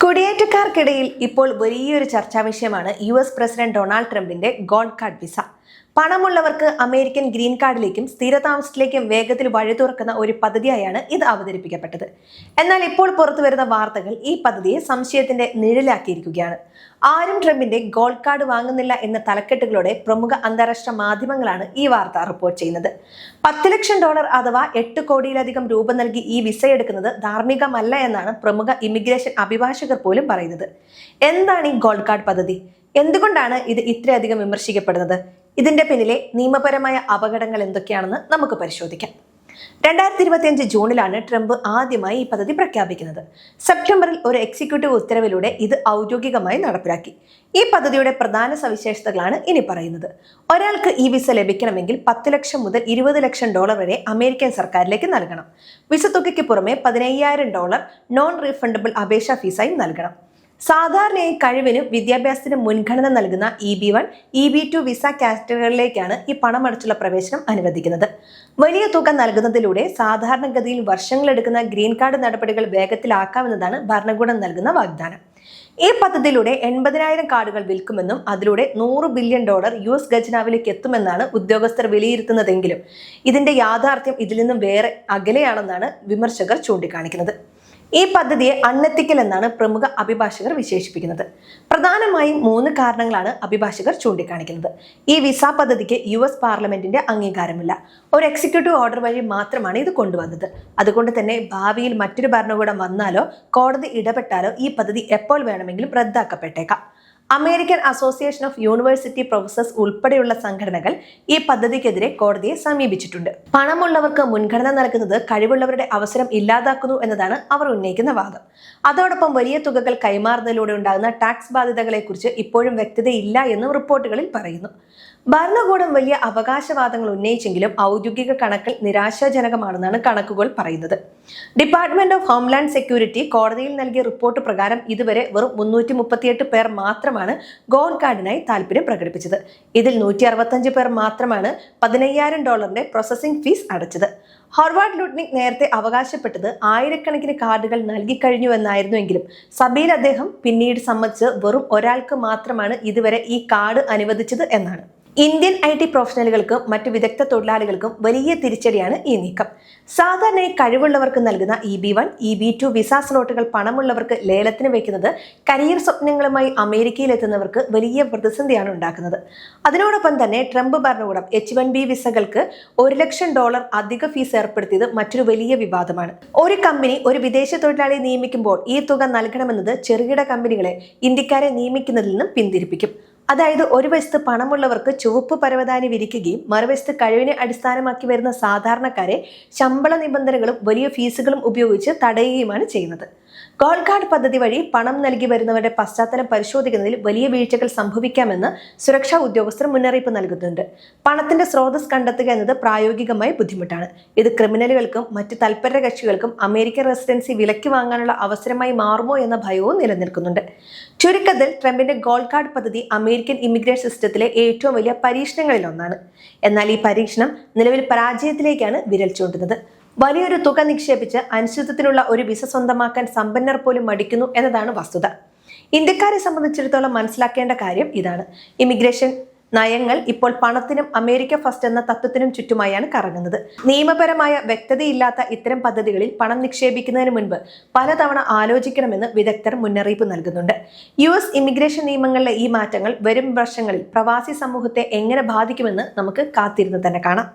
കുടിയേറ്റക്കാർക്കിടയിൽ ഇപ്പോൾ വലിയൊരു ചർച്ചാ വിഷയമാണ് US പ്രസിഡന്റ് ഡൊണാൾഡ് ട്രംപിന്റെ ഗോൾഡ് കാർഡ് വിസ. പണമുള്ളവർക്ക് അമേരിക്കൻ ഗ്രീൻ കാർഡിലേക്കും സ്ഥിരതാമസത്തിലേക്കും വേഗത്തിൽ വഴി തുറക്കുന്ന ഒരു പദ്ധതിയായാണ് ഇത് അവതരിപ്പിക്കപ്പെട്ടത്. എന്നാൽ ഇപ്പോൾ പുറത്തു വരുന്ന വാർത്തകൾ ഈ പദ്ധതിയെ സംശയത്തിന്റെ നിഴലാക്കിയിരിക്കുകയാണ്. ആരും ട്രംപിന്റെ ഗോൾഡ് കാർഡ് വാങ്ങുന്നില്ല എന്ന തലക്കെട്ടുകളോടെ പ്രമുഖ അന്താരാഷ്ട്ര മാധ്യമങ്ങളാണ് ഈ വാർത്ത റിപ്പോർട്ട് ചെയ്യുന്നത്. $10 ലക്ഷം അഥവാ 8 കോടിയിലധികം രൂപ നൽകി ഈ വിസ എടുക്കുന്നത് ധാർമ്മികമല്ല എന്നാണ് പ്രമുഖ ഇമിഗ്രേഷൻ അഭിഭാഷകർ പോലും പറയുന്നത്. എന്താണ് ഈ ഗോൾഡ് കാർഡ് പദ്ധതി? എന്തുകൊണ്ടാണ് ഇത് ഇത്രയധികം വിമർശിക്കപ്പെടുന്നത്? ഇതിന്റെ പിന്നിലെ നിയമപരമായ അപകടങ്ങൾ എന്തൊക്കെയാണെന്ന് നമുക്ക് പരിശോധിക്കാം. 2025 ജൂണിലാണ് ട്രംപ് ആദ്യമായി ഈ പദ്ധതി പ്രഖ്യാപിക്കുന്നത്. സെപ്റ്റംബറിൽ ഒരു എക്സിക്യൂട്ടീവ് ഉത്തരവിലൂടെ ഇത് ഔദ്യോഗികമായി നടപ്പിലാക്കി. ഈ പദ്ധതിയുടെ പ്രധാന സവിശേഷതകളാണ് ഇനി പറയുന്നത്. ഒരാൾക്ക് ഈ വിസ ലഭിക്കണമെങ്കിൽ $10 ലക്ഷം മുതൽ $20 ലക്ഷം വരെ അമേരിക്കൻ സർക്കാരിലേക്ക് നൽകണം. വിസ തുകയ്ക്ക് പുറമെ $10,000 നോൺ റീഫണ്ടബിൾ അപേക്ഷാ ഫീസായി നൽകണം. സാധാരണയായി കഴിവിനും വിദ്യാഭ്യാസത്തിനും മുൻഗണന നൽകുന്ന EB1, EB2 വിസ കാറ്റഗറികളിലേക്കാണ് ഈ പണമടച്ചുള്ള പ്രവേശനം അനുവദിക്കുന്നത്. വലിയ തുക നൽകുന്നതിലൂടെ സാധാരണഗതിയിൽ വർഷങ്ങളെടുക്കുന്ന ഗ്രീൻ കാർഡ് നടപടികൾ വേഗത്തിലാക്കാമെന്നതാണ് ഭരണകൂടം നൽകുന്ന വാഗ്ദാനം. ഈ പദ്ധതിയിലൂടെ 80,000 കാർഡുകൾ വിൽക്കുമെന്നും അതിലൂടെ $100 ബില്യൺ US ഖജനാവിലേക്ക് എത്തുമെന്നാണ് ഉദ്യോഗസ്ഥർ വിലയിരുത്തുന്നതെങ്കിലും ഇതിന്റെ യാഥാർത്ഥ്യം ഇതിൽ നിന്നും വേറെ അകലെയാണെന്നാണ് വിമർശകർ ചൂണ്ടിക്കാണിക്കുന്നത്. ഈ പദ്ധതിയെ അൺഎത്തിക്കൽ എന്നാണ് പ്രമുഖ അഭിഭാഷകർ വിശേഷിപ്പിക്കുന്നത്. പ്രധാനമായും 3 കാരണങ്ങളാണ് അഭിഭാഷകർ ചൂണ്ടിക്കാണിക്കുന്നത്. ഈ വിസ പദ്ധതിക്ക് US പാർലമെന്റിന്റെ അംഗീകാരമില്ല. ഒരു എക്സിക്യൂട്ടീവ് ഓർഡർ വഴി മാത്രമാണ് ഇത് കൊണ്ടുവന്നത്. അതുകൊണ്ട് തന്നെ ഭാവിയിൽ മറ്റൊരു ഭരണകൂടം വന്നാലോ കോടതി ഇടപെട്ടാലോ ഈ പദ്ധതി എപ്പോൾ വേണമെങ്കിലും റദ്ദാക്കപ്പെട്ടേക്കാം. American association of university professors ഉൾപ്പെടെയുള്ള സംഘടനകൾ ഈ പദ്ധതിക്കെതിരെ കോടതിയെ സമീപിച്ചിട്ടുണ്ട്. പണമുള്ളവർക്ക് മുൻഗണന നൽകുന്നത് കഴിവുള്ളവരുടെ അവസരം ഇല്ലാതാക്കുന്നു എന്നതാണ് അവർ ഉന്നയിക്കുന്ന വാദം. അതോടൊപ്പം വലിയ തുകകൾ കൈമാറുന്നതിലൂടെ ഉണ്ടാകുന്ന ടാക്സ് ബാധ്യതകളെക്കുറിച്ച് ഇപ്പോഴും വ്യക്തതയില്ല എന്നും റിപ്പോർട്ടുകളിൽ പറയുന്നു. ഭരണകൂടം വലിയ അവകാശവാദങ്ങൾ ഉന്നയിച്ചെങ്കിലും ഔദ്യോഗിക കണക്കിൽ നിരാശാജനകമാണെന്നാണ് കണക്കുകൾ പറയുന്നത്. ഡിപ്പാർട്ട്മെന്റ് ഓഫ് ഹോംലാൻഡ് സെക്യൂരിറ്റി കോടതിയിൽ നൽകിയ റിപ്പോർട്ട് പ്രകാരം ഇതുവരെ വെറും 338 പേർ മാത്രമാണ് ഗോൾഡ് കാർഡിനായി താല്പര്യം പ്രകടിപ്പിച്ചത്. ഇതിൽ 165 പേർ മാത്രമാണ് $10,000 പ്രോസസിംഗ് ഫീസ് അടച്ചത്. ഹോർവാർഡ് ലുട്നിക് നേരത്തെ അവകാശപ്പെട്ടത് ആയിരക്കണക്കിന് കാർഡുകൾ നൽകിക്കഴിഞ്ഞുവെന്നായിരുന്നുവെങ്കിലും സഭയിൽ അദ്ദേഹം പിന്നീട് സമ്മതിച്ച് വെറും ഒരാൾക്ക് മാത്രമാണ് ഇതുവരെ ഈ കാർഡ് അനുവദിച്ചത് എന്നാണ്. ഇന്ത്യൻ IT പ്രൊഫഷണലുകൾക്കും മറ്റു വിദഗ്ധ തൊഴിലാളികൾക്കും വലിയ തിരിച്ചടിയാണ് ഈ നീക്കം. സാധാരണയായി കഴിവുള്ളവർക്ക് നൽകുന്ന EB1, EB2 വിസ സ്ലോട്ടുകൾ പണമുള്ളവർക്ക് ലേലത്തിന് വയ്ക്കുന്നത് കരിയർ സ്വപ്നങ്ങളുമായി അമേരിക്കയിൽ എത്തുന്നവർക്ക് വലിയ പ്രതിസന്ധിയാണ് ഉണ്ടാക്കുന്നത്. അതിനോടൊപ്പം തന്നെ ട്രംപ് ഭരണകൂടം H1B വിസകൾക്ക് $1 ലക്ഷം അധിക ഫീസ് ഏർപ്പെടുത്തിയത് മറ്റൊരു വലിയ വിവാദമാണ്. ഒരു കമ്പനി ഒരു വിദേശ തൊഴിലാളിയെ നിയമിക്കുമ്പോൾ ഈ തുക നൽകണമെന്നത് ചെറുകിട കമ്പനികളെ ഇന്ത്യക്കാരെ നിയമിക്കുന്നതിൽ നിന്നും പിന്തിരിപ്പിക്കും. അതായത് ഒരു വശത്ത് പണമുള്ളവർക്ക് ചുവപ്പ് പരവതാനി വിരിക്കുകയും മറുവശത്ത് കഴിവിനെ അടിസ്ഥാനമാക്കി വരുന്ന സാധാരണക്കാരെ ശമ്പള നിബന്ധനകളും വലിയ ഫീസുകളും ഉപയോഗിച്ച് തടയുകയുമാണ് ചെയ്യുന്നത്. ഗോൾഡ് കാർഡ് പദ്ധതി വഴി പണം നൽകി വരുന്നവരുടെ പശ്ചാത്തലം പരിശോധിക്കുന്നതിൽ വലിയ വീഴ്ചകൾ സംഭവിക്കാമെന്ന് സുരക്ഷാ ഉദ്യോഗസ്ഥർ മുന്നറിയിപ്പ് നൽകുന്നുണ്ട്. പണത്തിന്റെ സ്രോതസ് കണ്ടെത്തുക എന്നത് പ്രായോഗികമായി ബുദ്ധിമുട്ടാണ്. ഇത് ക്രിമിനലുകൾക്കും മറ്റ് തൽപര കക്ഷികൾക്കും അമേരിക്കൻ റെസിഡൻസി വിലയ്ക്ക് വാങ്ങാനുള്ള അവസരമായി മാറുമോ എന്ന ഭയവും നിലനിൽക്കുന്നുണ്ട്. ചുരുക്കത്തിൽ ട്രംപിന്റെ ഗോൾഡ് കാർഡ് പദ്ധതി അമേരിക്കൻ ഇമിഗ്രേഷൻ സിസ്റ്റത്തിലെ ഏറ്റവും വലിയ പരീക്ഷണങ്ങളിൽ ഒന്നാണ്. എന്നാൽ ഈ പരീക്ഷണം നിലവിൽ പരാജയത്തിലേക്കാണ് വിരൽ ചൂണ്ടുന്നത്. വലിയൊരു തുക നിക്ഷേപിച്ച് അനിശ്ചിതത്വത്തിനുള്ള ഒരു വിസ സ്വന്തമാക്കാൻ സമ്പന്നർ പോലും മടിക്കുന്നു എന്നതാണ് വസ്തുത. ഇന്ത്യക്കാരെ സംബന്ധിച്ചിടത്തോളം മനസ്സിലാക്കേണ്ട കാര്യം ഇതാണ്. ഇമിഗ്രേഷൻ നയങ്ങൾ ഇപ്പോൾ പണത്തിനും അമേരിക്ക ഫസ്റ്റ് എന്ന തത്വത്തിനും ചുറ്റുമായാണ് കറങ്ങുന്നത്. നിയമപരമായ വ്യക്തതയില്ലാത്ത ഇത്തരം പദ്ധതികളിൽ പണം നിക്ഷേപിക്കുന്നതിന് മുൻപ് പലതവണ ആലോചിക്കണമെന്ന് വിദഗ്ധർ മുന്നറിയിപ്പ് നൽകുന്നുണ്ട്. US ഇമിഗ്രേഷൻ നിയമങ്ങളിലെ ഈ മാറ്റങ്ങൾ വരും വർഷങ്ങളിൽ പ്രവാസി സമൂഹത്തെ എങ്ങനെ ബാധിക്കുമെന്ന് നമുക്ക് കാത്തിരുന്ന് തന്നെ കാണാം.